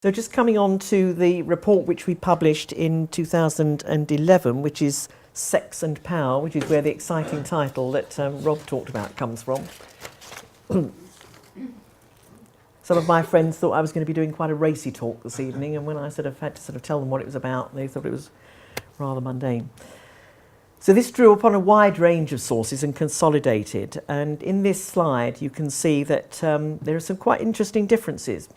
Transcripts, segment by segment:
So just coming on to the report which we published in 2011, which is Sex and Power, which is where the exciting title that Rob talked about comes from. Some of my friends thought I was going to be doing quite a racy talk this evening, and when I sort of had to tell them what it was about, they thought it was rather mundane. So this drew upon a wide range of sources and consolidated, and in this slide you can see that there are some quite interesting differences,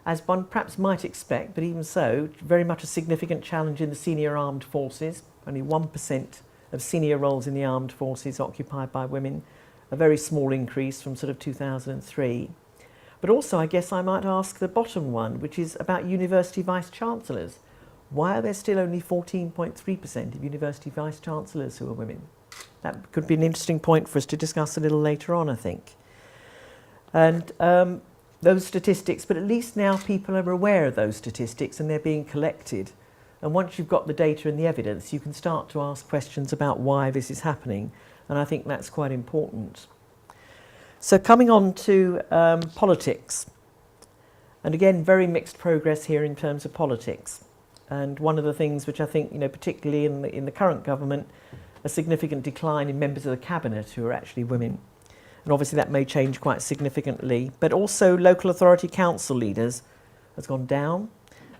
as one perhaps might expect, but even so, very much a significant challenge in the senior armed forces. Only 1% of senior roles in the armed forces occupied by women, a very small increase from sort of 2003. But also, I guess I might ask the bottom one, which is about university vice-chancellors. Why are there still only 14.3% of university vice-chancellors who are women? That could be an interesting point for us to discuss a little later on, I think. And those statistics, but at least now people are aware of those statistics and they're being collected. And once you've got the data and the evidence, you can start to ask questions about why this is happening. And I think that's quite important. So coming on to politics. And again, very mixed progress here in terms of politics. And one of the things which I think, particularly in the current government, a significant decline in members of the cabinet who are actually women. And obviously that may change quite significantly. But also local authority council leaders has gone down.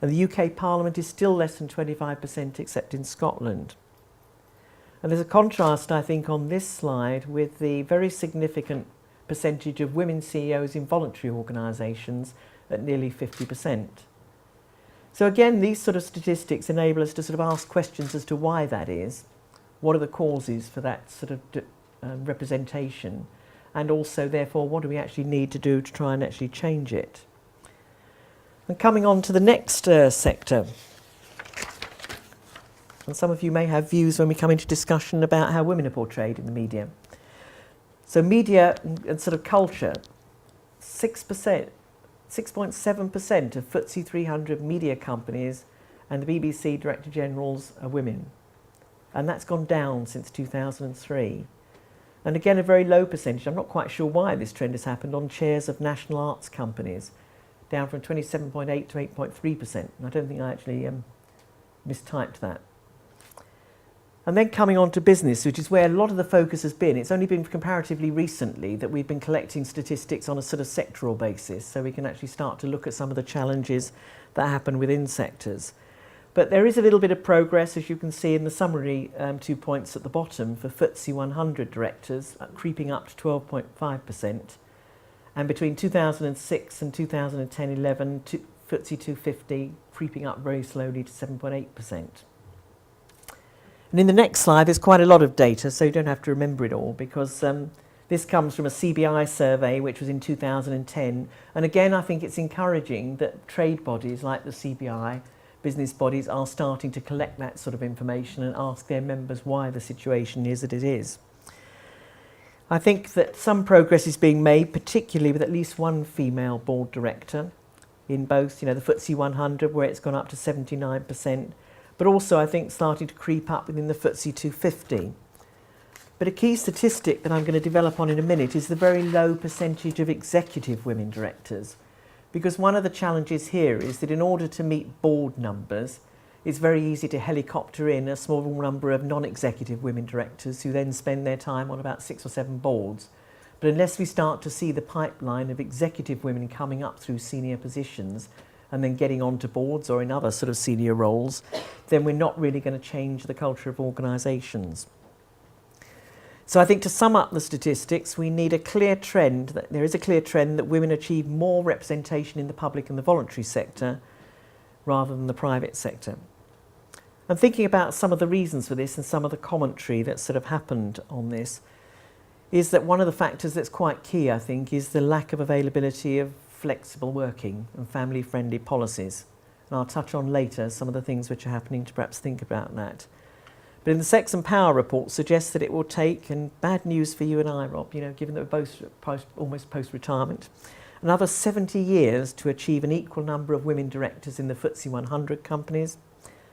And the UK Parliament is still less than 25%, except in Scotland. And there's a contrast, I think, on this slide with the very significant percentage of women CEOs in voluntary organisations at nearly 50%. So again, these sort of statistics enable us to sort of ask questions as to why that is. What are the causes for that sort of representation? And also, therefore, what do we actually need to do to try and actually change it? And coming on to the next sector. And some of you may have views when we come into discussion about how women are portrayed in the media. So media and sort of culture, 6.7% of FTSE 300 media companies and the BBC Director Generals are women. And that's gone down since 2003. And again, a very low percentage, I'm not quite sure why this trend has happened, on chairs of national arts companies, down from 27.8 to 8.3%. And I don't think I actually mistyped that. And then coming on to business, which is where a lot of the focus has been. It's only been comparatively recently that we've been collecting statistics on a sort of sectoral basis, so we can actually start to look at some of the challenges that happen within sectors. But there is a little bit of progress, as you can see in the summary 2 points at the bottom, for FTSE 100 directors, creeping up to 12.5%. And between 2006 and 2010-11, FTSE 250 creeping up very slowly to 7.8%. And in the next slide, there's quite a lot of data, so you don't have to remember it all, because this comes from a CBI survey, which was in 2010. And again, I think it's encouraging that trade bodies like the CBI, business bodies, are starting to collect that sort of information and ask their members why the situation is that it is. I think that some progress is being made, particularly with at least one female board director in both, the FTSE 100, where it's gone up to 79%, but also I think starting to creep up within the FTSE 250. But a key statistic that I'm going to develop on in a minute is the very low percentage of executive women directors. Because one of the challenges here is that in order to meet board numbers, it's very easy to helicopter in a small number of non-executive women directors who then spend their time on about 6 or 7 boards. But unless we start to see the pipeline of executive women coming up through senior positions and then getting onto boards or in other sort of senior roles, then we're not really going to change the culture of organisations. So I think to sum up the statistics, we need a clear trend, that there is a clear trend that women achieve more representation in the public and the voluntary sector rather than the private sector. And thinking about some of the reasons for this and some of the commentary that's sort of happened on this, is that one of the factors that's quite key, I think, is the lack of availability of flexible working and family-friendly policies. And I'll touch on later some of the things which are happening to perhaps think about that. But in the Sex and Power report suggests that it will take, and bad news for you and I, Rob, given that we're both almost post-retirement, another 70 years to achieve an equal number of women directors in the FTSE 100 companies,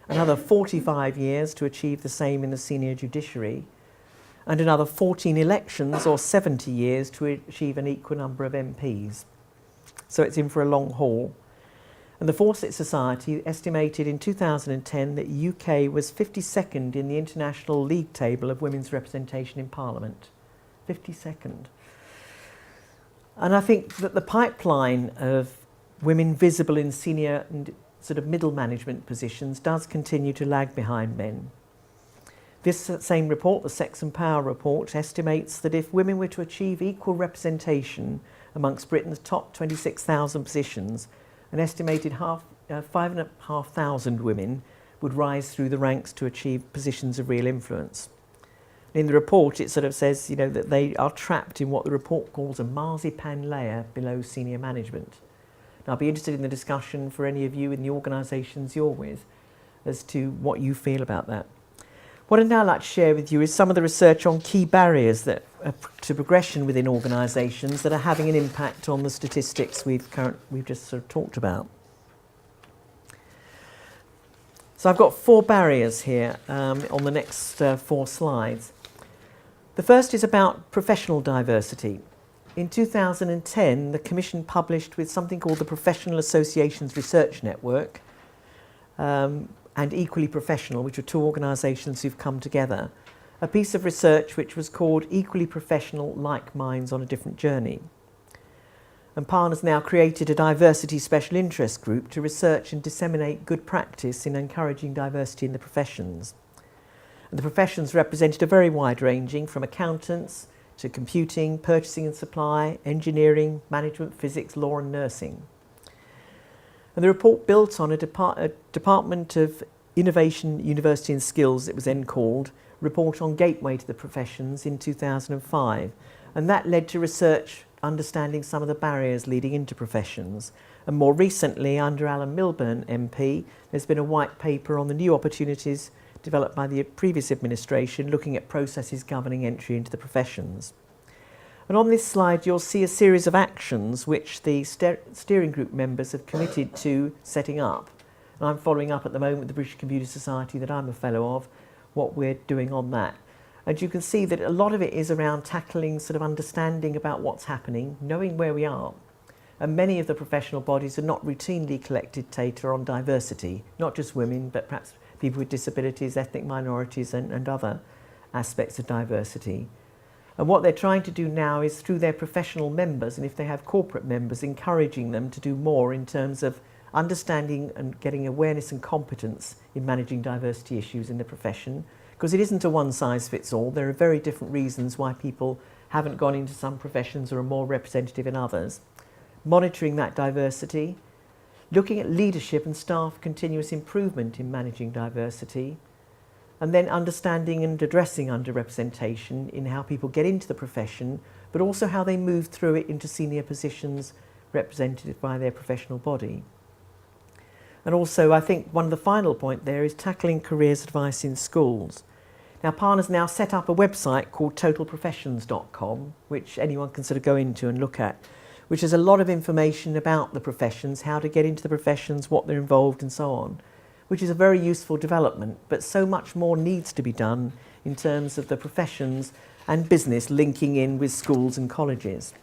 another 45 years to achieve the same in the senior judiciary, and another 14 elections or 70 years to achieve an equal number of MPs. So it's in for a long haul. And the Fawcett Society estimated in 2010 that the UK was 52nd in the international league table of women's representation in Parliament. 52nd. And I think that the pipeline of women visible in senior and sort of middle management positions does continue to lag behind men. This same report, the Sex and Power report, estimates that if women were to achieve equal representation amongst Britain's top 26,000 positions, an estimated 5,500 women would rise through the ranks to achieve positions of real influence. In the report, it sort of says, you know, that they are trapped in what the report calls a marzipan layer below senior management. Now, I'll be interested in the discussion for any of you in the organisations you're with as to what you feel about that. What I'd now like to share with you is some of the research on key barriers that to progression within organisations that are having an impact on the statistics we've just sort of talked about. So I've got 4 barriers here on the next 4 slides. The first is about professional diversity. In 2010, the Commission published with something called the Professional Associations Research Network and Equally Professional, which are 2 organisations who've come together, a piece of research which was called Equally Professional, Like Minds on a Different Journey. And PAN has now created a diversity special interest group to research and disseminate good practice in encouraging diversity in the professions. And the professions represented are very wide-ranging, from accountants to computing, purchasing and supply, engineering, management, physics, law and nursing. And the report built on a Department of Innovation, University and Skills, it was then called, report on Gateway to the Professions in 2005. And that led to research understanding some of the barriers leading into professions. And more recently, under Alan Milburn MP, there's been a white paper on the new opportunities developed by the previous administration looking at processes governing entry into the professions. And on this slide you'll see a series of actions which the steering group members have committed to setting up. And I'm following up at the moment with the British Computer Society that I'm a fellow of, what we're doing on that. And you can see that a lot of it is around tackling sort of understanding about what's happening, knowing where we are. And many of the professional bodies are not routinely collected data on diversity, not just women, but perhaps people with disabilities, ethnic minorities and other aspects of diversity. And what they're trying to do now is through their professional members, and if they have corporate members, encouraging them to do more in terms of understanding and getting awareness and competence in managing diversity issues in the profession, because it isn't a one-size-fits-all. There are very different reasons why people haven't gone into some professions or are more representative in others. Monitoring that diversity, looking at leadership and staff continuous improvement in managing diversity, and then understanding and addressing underrepresentation in how people get into the profession, but also how they move through it into senior positions represented by their professional body. And also, I think one of the final point there is tackling careers advice in schools. Now, PAN has now set up a website called totalprofessions.com, which anyone can sort of go into and look at, which has a lot of information about the professions, how to get into the professions, what they're involved and so on, which is a very useful development, but so much more needs to be done in terms of the professions and business linking in with schools and colleges.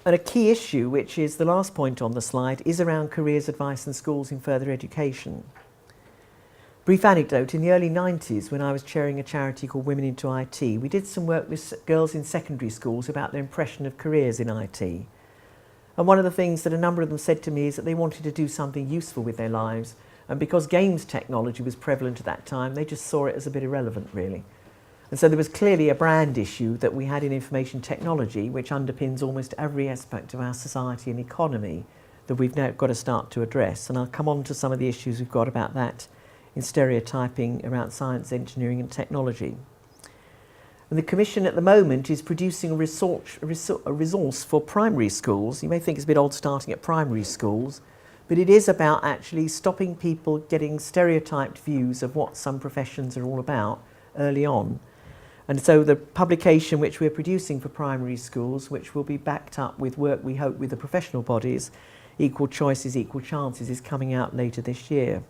And a key issue, which is the last point on the slide, is around careers advice in schools in further education. Brief anecdote, in the early 90s when I was chairing a charity called Women into IT, we did some work with girls in secondary schools about their impression of careers in IT. And one of the things that a number of them said to me is that they wanted to do something useful with their lives, and because games technology was prevalent at that time, they just saw it as a bit irrelevant really. And so there was clearly a brand issue that we had in information technology, which underpins almost every aspect of our society and economy, that we've now got to start to address. And I'll come on to some of the issues we've got about that in stereotyping around science, engineering and technology. And the Commission at the moment is producing a resource for primary schools. You may think it's a bit old starting at primary schools, but it is about actually stopping people getting stereotyped views of what some professions are all about early on. And so the publication which we're producing for primary schools, which will be backed up with work we hope with the professional bodies, Equal Choices, Equal Chances, is coming out later this year.